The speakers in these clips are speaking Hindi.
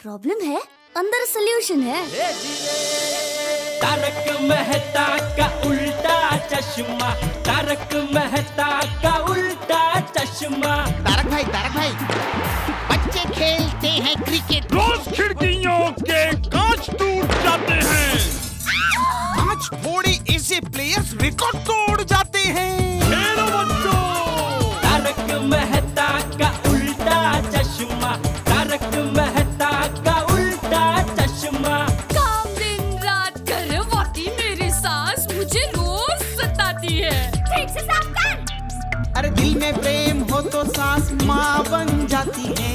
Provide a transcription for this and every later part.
प्रॉब्लम है, अंदर सोल्यूशन है। तारक मेहता का उल्टा चश्मा, तारक मेहता का उल्टा चश्मा। तारक भाई, बच्चे खेलते हैं क्रिकेट, रोज खिड़कियों के कांच टूट जाते हैं, कांच फोड़े ऐसे प्लेयर्स रिकॉर्ड तोड़ जाते हैं। खेलो बच्चों। तारक मेहता का उल्टा चश्मा, तारक मेहता का उल्टा चश्मा। काम दिन रात करवाती मेरी सास मुझे रोज सताती है। ठीक से साफ कर। अरे दिल में प्रेम हो तो सास माँ बन जाती है।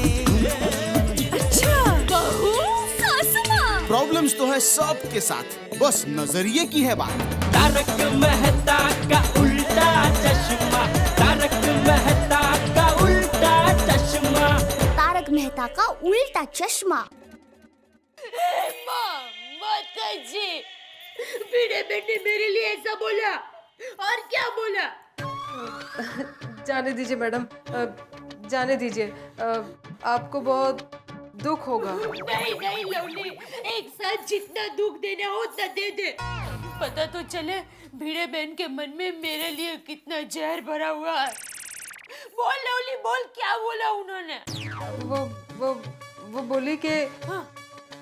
अच्छा, बहू सास माँ। प्रॉब्लम्स तो है सबके साथ, बस नजरिए की है बात। तारक मेहता का उल्टा चश्मा, तारक मेहता का उल्टा चश्मा। तारक मेहता का उल्टा चश्मा। माँ माता जी, भिड़े बेटे मेरे लिए ऐसा बोला और क्या बोला? जाने दीजिए मैडम, जाने दीजिए। आपको बहुत दुख होगा। नहीं नहीं लवली, एक साथ जितना दुख देना हो उतना दे दे। पता तो चले भिड़े बहन के मन में मेरे लिए कितना जहर भरा हुआ है। बोल लवली बोल, क्या बोला उन्होंने? वो बोली कि हाँ।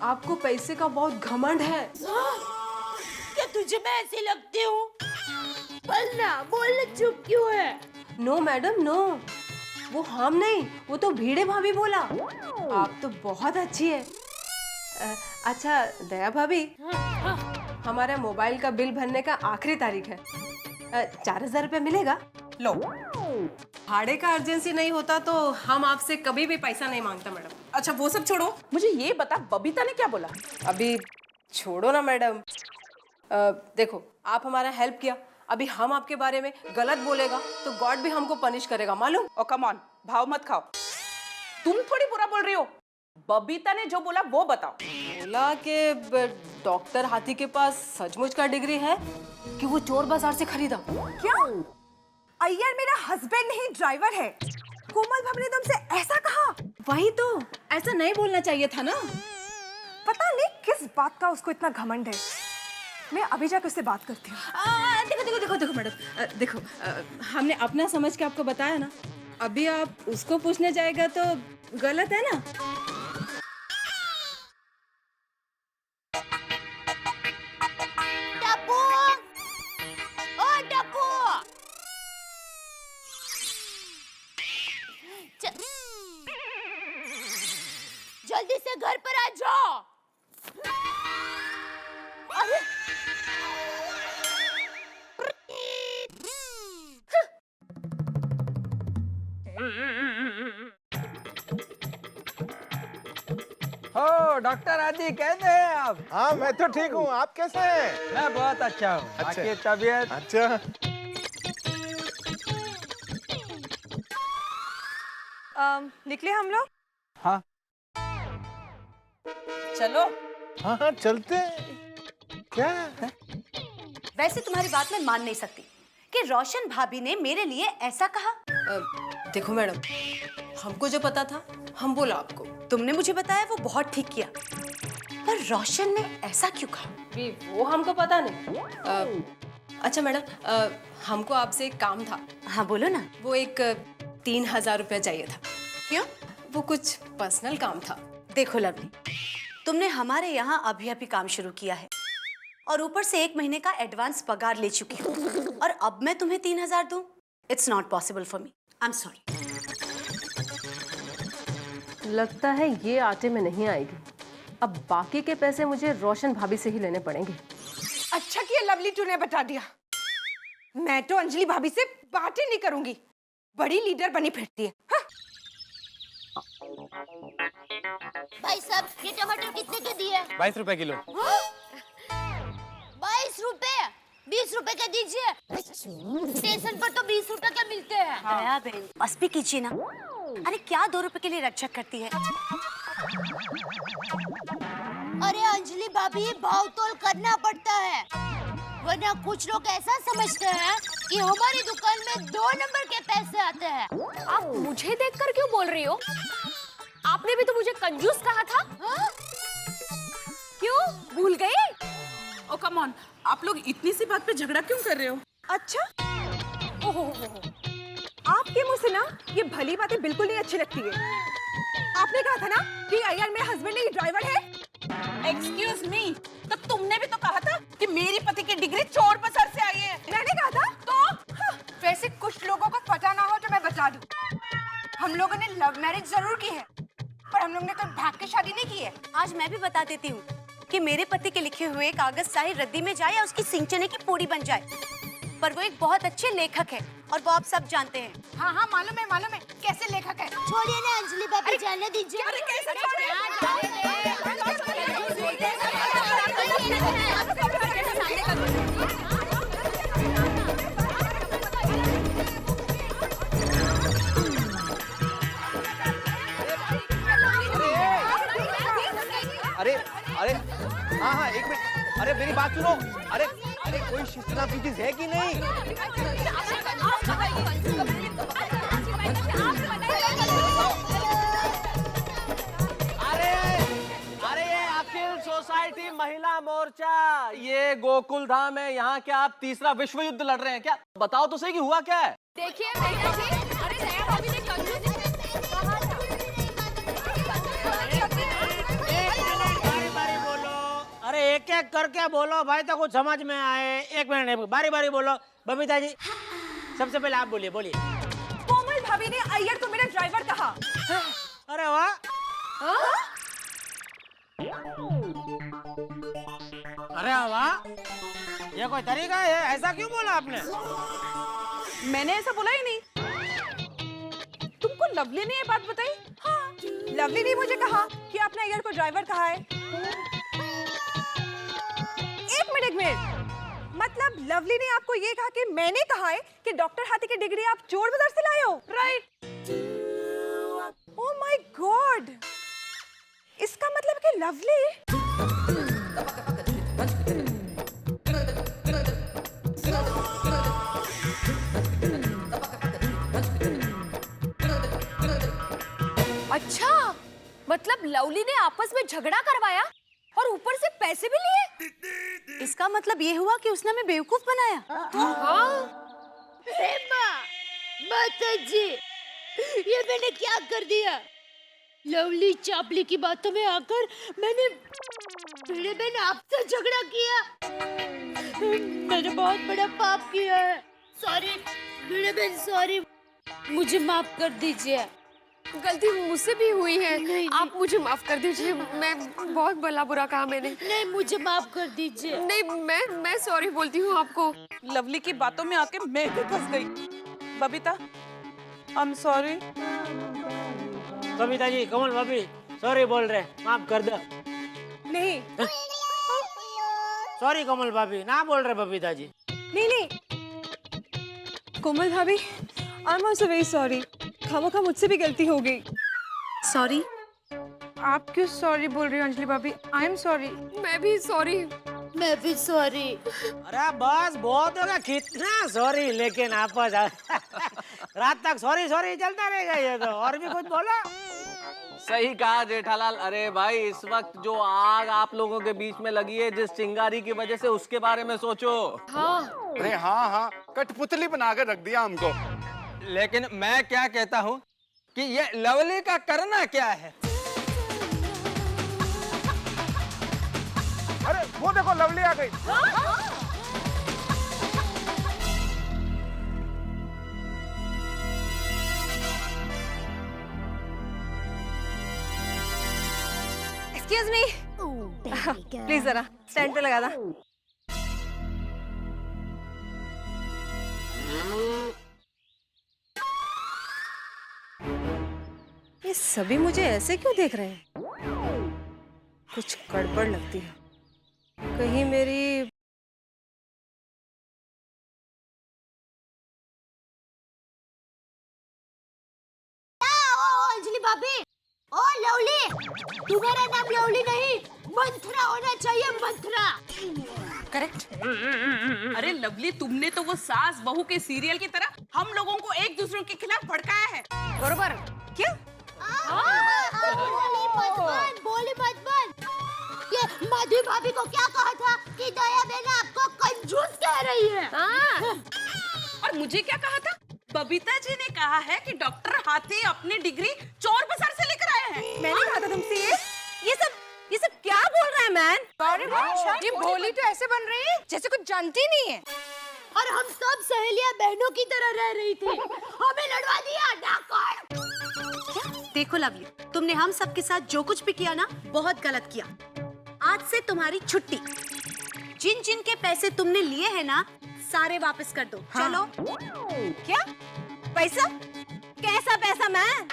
आपको पैसे का बहुत घमंड है। क्या तुझे मैं ऐसी लगती हूँ? बोलना बोलना, चुप क्यों है? नो मैडम नो, वो हम नहीं, वो तो भीड़े भाभी बोला। आप तो बहुत अच्छी है। अच्छा दया भाभी, हमारा मोबाइल का बिल भरने का आखिरी तारीख है। 4000 रुपये मिलेगा? लो, भाड़े का अर्जेंसी नहीं होता तो हम आपसे कभी भी पैसा नहीं मांगता मैडम। अच्छा वो सब छोड़ो, मुझे ये बता बबीता ने क्या बोला? अभी छोड़ो ना मैडम। देखो आप हमारा हेल्प किया, अभी हम आपके बारे में गलत बोलेगा तो गॉड भी हमको पनिश करेगा, मालूम? ओ कम ऑन, भाव मत खाओ। तुम थोड़ी बुरा बोल रही हो, बबीता ने जो बोला वो बताओ। बोला कि डॉक्टर हाथी के पास सचमुच का डिग्री है कि वो चोर बाजार से खरीदा। क्या? अय्यर मेरा हस्बैंड नहीं ड्राइवर है। कोमल भाभी ने तुमसे ऐसा कहा? वही तो, ऐसा नहीं बोलना चाहिए था ना। पता नहीं किस बात का उसको इतना घमंड है। मैं अभी जाकर उससे बात करती हूँ। देखो मैडम, देखो हमने अपना समझ के आपको बताया ना, अभी आप उसको पूछने जाएगा तो गलत है ना। टप्पू, ओ टप्पू, जल्दी से घर पर आ जाओ। अरे ओ डॉक्टर आदि कैसे हैं आप? हाँ मैं तो ठीक हूँ, आप कैसे हैं? मैं बहुत अच्छा हूँ। अच्छा। आपकी तबीयत? अच्छा। निकले हम लोग? हाँ चलो हाँ हाँ चलते हैं। क्या है? वैसे तुम्हारी बात मैं मान नहीं सकती कि रोशन भाभी ने मेरे लिए ऐसा कहा। देखो मैडम, हमको जो पता था हम बोला आपको। तुमने मुझे बताया वो बहुत ठीक किया, पर रोशन ने ऐसा क्यों कहा? भी वो हमको पता नहीं। अच्छा मैडम, हमको आपसे एक काम था। हाँ बोलो ना। वो एक 3000 रुपया चाहिए था। क्यों? वो कुछ पर्सनल काम था। देखो लवली, तुमने हमारे यहाँ अभी काम शुरू किया है और ऊपर से 1 महीने का एडवांस पगार ले चुकी हूँ, और अब मैं तुम्हें 3000 दूँ? It's not possible for me, I am sorry. लगता है ये आटे में नहीं आएगी। अब बाकी के पैसे मुझे रोशन भाभी से ही लेने पड़ेंगे। अच्छा किया लवली तूने बता दिया। मैं तो अंजलि भाभी से बात ही नहीं करूंगी, बड़ी लीडर बनी फिरती है। हाँ? भाई साहब, ये टमाटर कितने के दिए? 22 रुपए किलो। 22 रुपए? 20 रुपए के दीजिए। स्टेशन पर तो 20 रुपए के मिलते हैं। दया बहन, बस भी कीजिए ना। अरे क्या 2 रुपए के लिए रक्षक करती है? अरे अंजलि भाभी, भाव तोल करना पड़ता है, वरना कुछ लोग ऐसा समझते हैं कि हमारी दुकान में 2 नंबर के पैसे आते हैं। आप मुझे देखकर क्यों बोल रही हो? आपने भी तो मुझे कंजूस कहा था। हाँ? कम ऑन, आप लोग इतनी सी बात पे झगड़ा क्यों कर रहे हो? अच्छा, ओहो, आपके मुंह से ना ये भली बातें बिल्कुल नहीं अच्छी लगती है। आपने कहा था ना कि अय्यर मेरे हस्बैंड नहीं ड्राइवर है। एक्सक्यूज मी, तो तुमने भी तो कहा था कि मेरी पति की डिग्री चोर बाजार से आई है। मैंने कहा था तो वैसे कुछ लोगों को पता ना हो तो मैं बता दूं, हम लोगों ने लव मैरिज जरूर की है, पर हम लोग ने तो भाग के शादी नहीं की है। आज मैं भी बता देती हूँ कि मेरे पति के लिखे हुए कागज चाहे रद्दी में जाए या उसकी सिंचने की पूरी बन जाए, पर वो एक बहुत अच्छे लेखक है और वो आप सब जानते हैं। हाँ हाँ मालूम है, कैसे लेखक है। छोड़िए ना अंजलि भाभी, जाने दीजिए। अरे कैसे छोड़े? अरे अरे हाँ हाँ एक मिनट, अरे मेरी बात सुनो। अरे अरे कोई शिस्तना प्रीतिस है कि नहीं? अरे ये अखिल सोसाइटी महिला मोर्चा, ये गोकुल धाम है। यहाँ क्या आप तीसरा विश्व युद्ध लड़ रहे हैं क्या? बताओ तो सही कि हुआ क्या है? देखिए भैया जी, अरे दया भाभी ने अरे एक एक करके बोलो भाई, तो कुछ समझ में आए। एक मिनट, बारी बारी बोलो। बबीता जी सबसे पहले आप बोलिए। कोमल भाभी ने अय्यर को मेरा ड्राइवर कहा। अरे वाह, अरे वाह, ये कोई तरीका है? ऐसा क्यों बोला आपने? मैंने ऐसा बोला ही नहीं। तुमको लवली ने ये बात बताई? हाँ, लवली ने मुझे कहा कि आपने अय्यर को ड्राइवर कहा है। एक मिनट, मतलब लवली ने आपको ये कहा कि मैंने कहा है कि डॉक्टर हाथी की डिग्री आप चोर बाजार से लाए हो, राइट? ओह माय गॉड, इसका मतलब कि लवली अच्छा, मतलब लवली ने आपस में झगड़ा करवाया और ऊपर से पैसे भी लिए। इसका मतलब ये हुआ कि उसने हमें बेवकूफ बनाया। माता जी, ये मैंने क्या कर दिया? लवली चापली की बातों में आकर मैंने भिड़े बहन आपसे झगड़ा किया। मैंने बहुत बड़ा पाप किया है। सॉरी भिड़े बहन, सॉरी, मुझे माफ कर दीजिए। गलती मुझसे भी हुई है, आप मुझे माफ कर दीजिए। मैं बहुत भला बुरा कहा मैंने। नहीं, मुझे माफ कर दीजिए। नहीं, मैं सॉरी बोलती हूँ आपको। लवली की बातों में आके मैं भी फंस गई। Babita, I am sorry. Babita ji, Kamal भाभी सॉरी बोल रहे, माफ कर दो। नहीं, सॉरी कमल भाभी, ना बोल रहे बबीता जी। नहीं, कोमल भाभी, I am also very sorry. खामोखा मुझसे भी गलती हो गई। सॉरी। आप क्यों सॉरी बोल रही हो अंजलि भाभी? I am sorry. मैं भी सॉरी। मैं भी सॉरी। अरे बस बहुत होगा, कितना सॉरी, लेकिन आपस रात तक सॉरी सॉरी चलता रहेगा ये तो। और भी कुछ बोलो। सही कहा जेठालाल। अरे भाई, इस वक्त जो आग आप लोगों के बीच में लगी है जिस चिंगारी की वजह से, उसके बारे में सोचो। हाँ, अरे हाँ हाँ, कठपुतली बनाकर रख दिया हमको। लेकिन मैं क्या कहता हूँ कि ये लवली का करना क्या है? अरे वो देखो, लवली आ गई। एक्सक्यूज मी, प्लीज जरा स्टैंड पे लगा दा। ये सभी मुझे ऐसे क्यों देख रहे हैं? कुछ गड़बड़ लगती है। कहीं मेरी अंजलि भाभी, ओ लवली, तुम्हारा नाम लवली नहीं मंथरा होना चाहिए, मंथरा। करेक्ट। अरे लवली, तुमने तो वो सास बहू के सीरियल की तरह हम लोगों को एक दूसरे के खिलाफ भड़काया है। बरोबर क्या? बोली मत बन, ये माधवी भाभी को क्या कहा था कि दया बेना आपको कंजूस कह रही है। और मुझे क्या कहा था? बबीता जी ने कहा है कि डॉक्टर हाथी अपनी डिग्री चोर बाजार से लेकर आए हैं। मैंने कहा था तुमसे ये सब क्या बोल रहा है मैन? ये भोली तो ऐसे बन रही है जैसे कुछ जानती नहीं है। और हम सब सहेलियां बहनों की तरह रह रही थी, हमें लड़वा दिया डाकू। देखो लवली, तुमने हम सबके साथ जो कुछ भी किया ना, बहुत गलत किया। आज से तुम्हारी छुट्टी। जिन जिन के पैसे तुमने लिए हैं ना, सारे वापस कर दो। हाँ। चलो। क्या पैसा? कैसा पैसा मैन?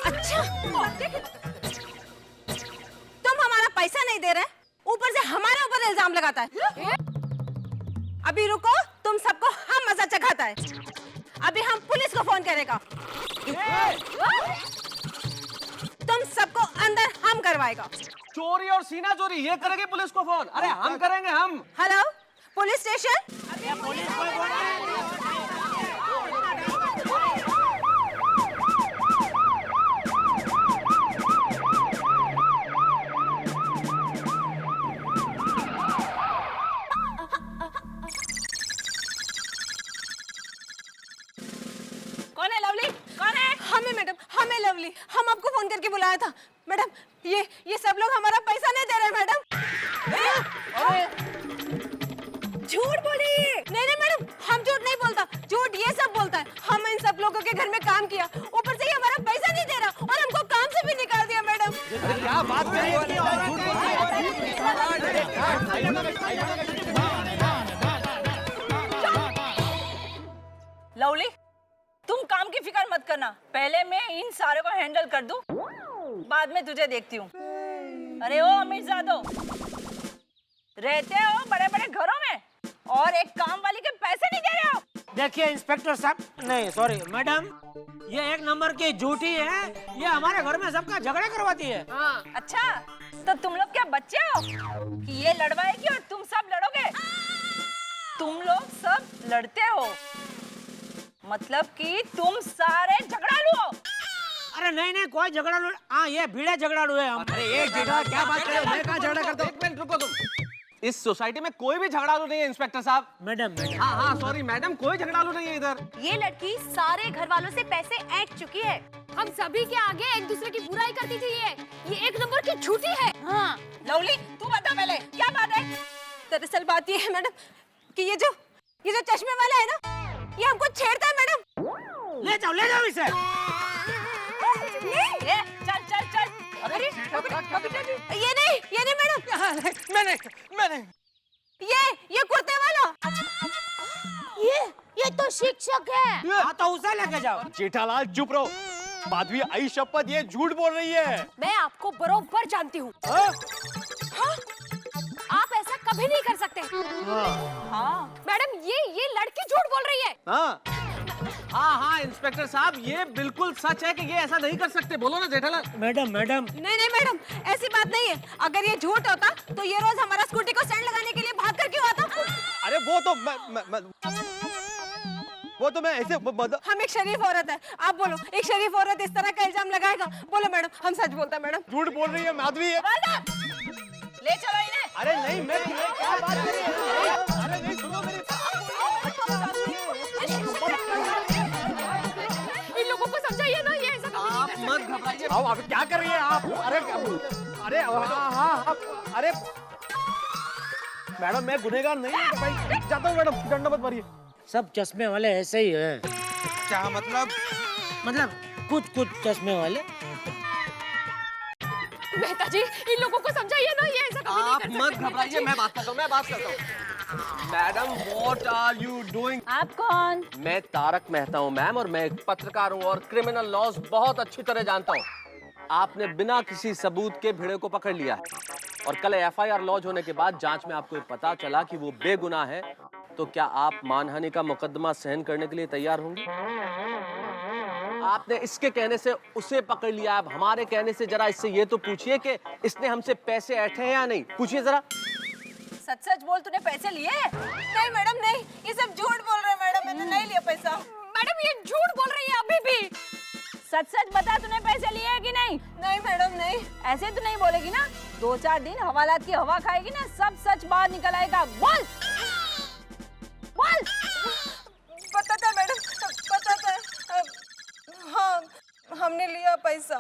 अच्छा, तुम हमारा पैसा नहीं दे रहे, ऊपर से हमारे ऊपर इल्जाम लगाता है। अभी रुको, तुम सबको हम मजा चखाता है। अभी हम पुलिस को फोन करेगा। तुम सबको अंदर हम करवाएगा। चोरी और सीना चोरी ये करेंगे पुलिस को फोन? अरे हम करेंगे हम। Hello police station. कौन है लवली? कौन है? हमें मैडम, हमें लवली, हम आपको फोन करके बुलाया था। मैडम ये सब लोग हमारा पैसा नहीं दे रहे मैडम। झूठ बोली। नहीं मैडम, हम झूठ नहीं बोलता, झूठ ये सब बोलता है। हम इन सब लोगों के घर में काम किया, ऊपर से ये हमारा पैसा नहीं दे रहा और हमको काम से भी निकाल दिया मैडम। क्या बात कर रही लवली, तुम काम की फिक्र मत करना। पहले मैं इन सारे को हैंडल कर दूं, बाद में तुझे देखती हूँ। अरे ओ अमीर जादो, रहते हो बड़े बड़े घरों में और एक काम वाली के पैसे नहीं दे रहे हो। देखिए इंस्पेक्टर साहब, नहीं सॉरी मैडम, ये एक नंबर की झूठी है। ये हमारे घर में सबका झगड़ा करवाती है। हाँ। अच्छा, तो तुम लोग क्या बच्चे हो कि ये लड़वाएगी और तुम सब लड़ोगे? तुम लोग सब लड़ते हो, मतलब कि तुम सारे झगड़ालू हो। अरे नहीं कोई झगड़ालू। हाँ, ये भीड़े झगड़ालू है हम। अरे एक जगह क्या बात कर रहे हो? मैं कहाँ झगड़ा करता हूँ? एक मिनट रुको तुम। इस सोसाइटी में कोई भी झगड़ालू नहीं है इंस्पेक्टर साहब। मैडम हाँ सॉरी मैडम, कोई झगड़ालू नहीं है इधर। ये लड़की सारे घर वालों से पैसे ऐंठ चुकी है। हम सभी के आगे एक दूसरे की बुराई करती थी। ये एक नंबर की झूठी है। हाँ। लवली, तू बता पहले क्या बात है? दरअसल बात ये है मैडम कि ये जो चश्मे वाला है ना, ये हमको छेड़ता है मैडम। ले जाओ इसे। ये चल चल चल। अरे ये नहीं मैडम। मैंने ये कुर्ते वाला। ये तो शिक्षक है। हाँ, तो उसे लेके जाओ। जेठालाल चुप रहो। माधवी आई शपथ, ये झूठ बोल रही है। मैं आपको बरोबर जानती हूँ। हाँ? आप ऐसा कभी नहीं कर सकते। हाँ। मैडम, ये लड़की झूठ बोल रही है। हाँ इंस्पेक्टर साहब, ये बिल्कुल सच है कि ये ऐसा नहीं कर सकते। बोलो ना जेठालाल। मैडम नहीं मैडम, ऐसी बात नहीं है। अगर ये झूठ होता तो ये रोज हमारा स्कूटी को स्टैंड लगाने के लिए भाग कर क्यों आता? अरे वो तो मैं ऐसे हम एक शरीफ औरत है। आप बोलो, एक शरीफ औरत इस तरह का इल्जाम लगाएगा? बोलो मैडम, हम सच बोलते हैं मैडम। झूठ बोल रही है माधवी। ले चलो इन्हें। अरे नहीं, मैं क्या बात कर रही है? अरे नहीं, सुनो मेरी। इन लोगों को समझाइए ना, ये ऐसा कभी नहीं कर सकते। मत घबराइए। अब क्या कर रही है आप? अरे हाँ अरे मैडम, मैं गुनहगार नहीं हूँ भाई। जाता हूँ मैडम, डंडा मत मारिए। सब चश्मे वाले ऐसे ही है। क्या मतलब? कुछ चश्मे वाले। मेहता जी, इन लोगों को समझाइए ना, ये ऐसा कभी नहीं आप कर सकते। मत घबराइए, मैं बात करता हूँ। Madam, what are you doing? आप कौन? मैं तारक मेहता हूँ मैम, और मैं एक पत्रकार हूँ और क्रिमिनल लॉज बहुत अच्छी तरह जानता हूँ। आपने बिना किसी सबूत के भिड़े को पकड़ लिया है और कल एफआईआर लॉन्च होने के बाद जांच में आपको पता चला कि वो बेगुनाह है, तो क्या आप मानहानि का मुकदमा सहन करने के लिए तैयार होंगे? आपने इसके कहने से उसे पकड़ लिया, अब हमारे कहने से जरा इससे ये तो पूछिए कि इसने हमसे पैसे ऐंठे हैं या नहीं। पूछिए जरा। सच बोल, तूने पैसे लिए? नहीं मैडम, नहीं, ये सब झूठ बोल रहे हैं मैडम। मैंने ऐसे तो नहीं बोलेगी ना? 2-4 दिन हवालात की हवा खाएगी ना, सब सच बाहर निकल आएगा। बोल बोल। पता था मैडम, पता था। हाँ, हमने लिया पैसा।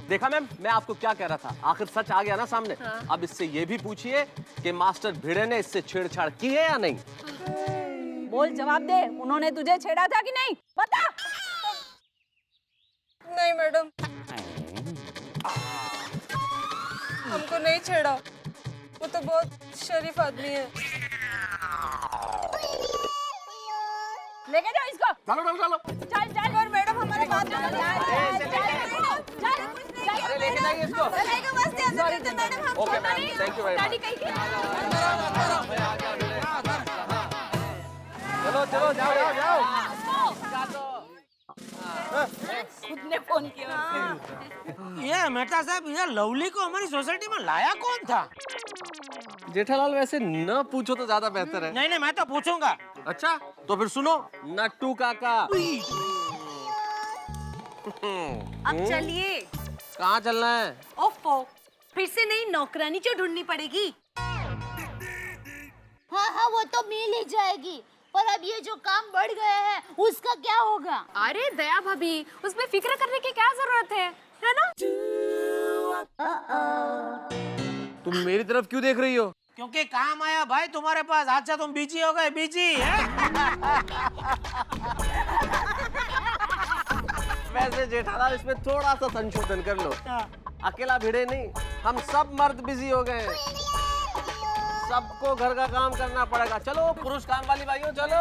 देखा मैम, मैं आपको क्या कह रहा था, आखिर सच आ गया ना सामने। अब इससे ये भी पूछिए कि मास्टर भिड़े ने इससे छेड़छाड़ की है या नहीं। बोल, जवाब दे, उन्होंने तुझे छेड़ा था कि नहीं? बता। नहीं मैडम, हमको नहीं छेड़ा। वो तो बहुत शरीफ आदमी है। लेके जाओ इसको। चलो चलो चलो। चल चल। और मैडम हमारे बात चल। अरे लेके जाइए इसको। Okay ma'am, thank you very much. चलो चलो, जाओ जाओ जाओ। खुद ने फोन किया। ये मेहता साहब, ये लवली को हमारी सोसाइटी में लाया कौन था? जेठालाल, वैसे न पूछो तो ज्यादा बेहतर है। नहीं नहीं, मैं तो पूछूंगा। अच्छा, तो फिर सुनो, नट्टू काका। अब चलिए। कहाँ चलना है? ओफो, फिर से नई नौकरानी जो ढूंढनी पड़ेगी। हाँ हाँ, वो तो मिल ही जाएगी, पर अब ये जो काम बढ़ गया है उसका क्या होगा? अरे दया भाभी, उसमें फिक्र करने की क्या जरूरत है ना? तुम मेरी तरफ क्यों देख रही हो? क्योंकि काम आया भाई तुम्हारे पास। आज से तुम बिजी हो गए, बिजी है। वैसे जेठालाल, इसमें थोड़ा सा संशोधन कर लो। अकेला भिड़े नहीं, हम सब मर्द बिजी हो गए हैं। सबको घर का काम करना पड़ेगा। चलो पुरुष काम वाली भाइयों, चलो।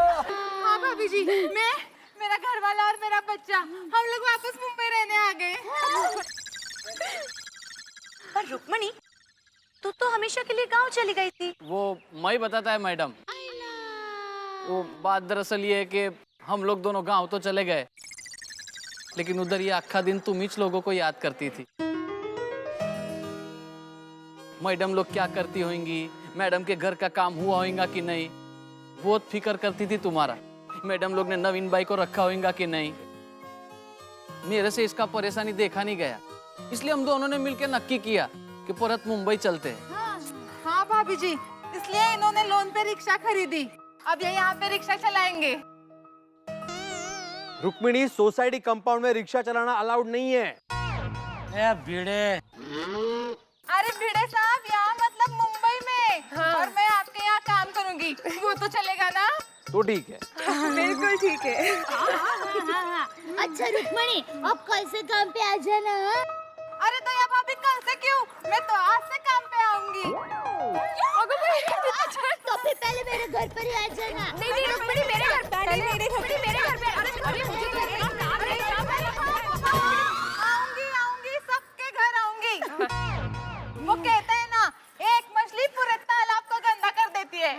हाँ भाभी जी, मैं, मेरा घर वाला और मेरा बच्चा, हम लोग वापस मुंबई रहने आ गए। पर रुक्मणी, तू तो हमेशा के लिए गांव चली गई थी। वो मैं ही बताता है मैडम। वो बात दरअसल ये है कि हम लोग दोनों गांव तो चले गए, लेकिन उधर ये आखा दिन तुम ही लोगों को याद करती थी। मैडम लोग क्या करती होंगी, मैडम के घर का काम हुआ होगा कि नहीं, बहुत फिक्र करती थी तुम्हारा। मैडम लोग ने नवीन बाई को रखा होगा कि नहीं। मेरे से इसका परेशानी देखा नहीं गया, इसलिए हम दोनों ने मिलकर नक्की किया कि परत मुंबई चलते हैं। हाँ भाभी जी, इसलिए इन्होंने लोन पे रिक्शा खरीदी। अब ये यहाँ पे रिक्शा चलाएंगे। रुक्मिणी, सोसाइटी कंपाउंड में रिक्शा चलाना अलाउड नहीं है। ए भिड़े। अरे भिड़े साहब, यहाँ मतलब मुंबई में। हाँ। और मैं आपके यहाँ काम करूँगी, वो तो चलेगा ना? तो ठीक है। बिल्कुल ठीक है। अच्छा रुक्मणी, अब कल से काम पे आ जाना। अरे दया भाभी, कल से क्यों? मैं तो आज से काम पे आऊंगी। तो फिर पहले मेरे घर पर ही आ जाना। नहीं नहीं रुक्मणी, मेरे घर पे। पहले मेरे घर पे। मेरे घर पे। अरे मुझे तो आऊंगी, सबके घर आऊंगी। वो कहते हैं ना, एक मछली पूरे तालाब को गंदा कर देती है।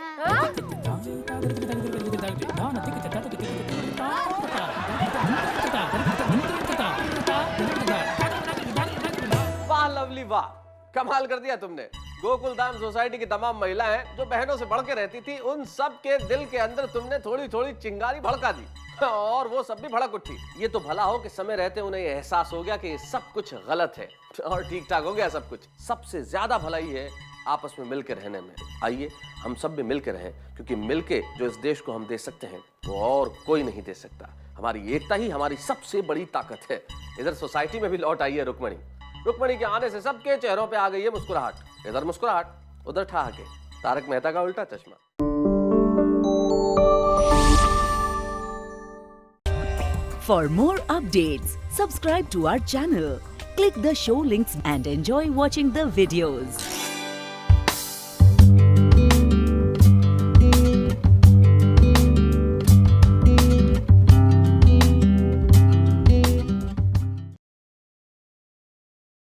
वाह लवली वाह, कमाल कर दिया तुमने। गोकुलधाम सोसाइटी की तमाम महिलाएं जो बहनों से बढ़ के रहती थी, उन सब के दिल के अंदर तुमने थोड़ी थोड़ी चिंगारी भड़का दी, और वो सब भी भड़क उठी। ये तो भला हो कि समय रहते उन्हें एहसास हो गया कि सब कुछ गलत है और ठीक ठाक हो गया सब कुछ। सबसे ज्यादा भलाई है आपस में मिलकर रहने में। आइए हम सब भी मिलकर रहें, क्योंकि मिलके जो इस देश को हम दे सकते हैं वो और कोई नहीं दे सकता। हमारी एकता ही हमारी सबसे बड़ी ताकत है। इधर सोसाइटी में भी लौट आई है रुक्मणी। रुक्मणी के आने से सबके चेहरों पे आ गई है मुस्कुराहट। इधर मुस्कुराहट, उधर ठहाके। तारक मेहता का उल्टा चश्मा। For more updates, subscribe to our channel, click the show links and enjoy watching the videos.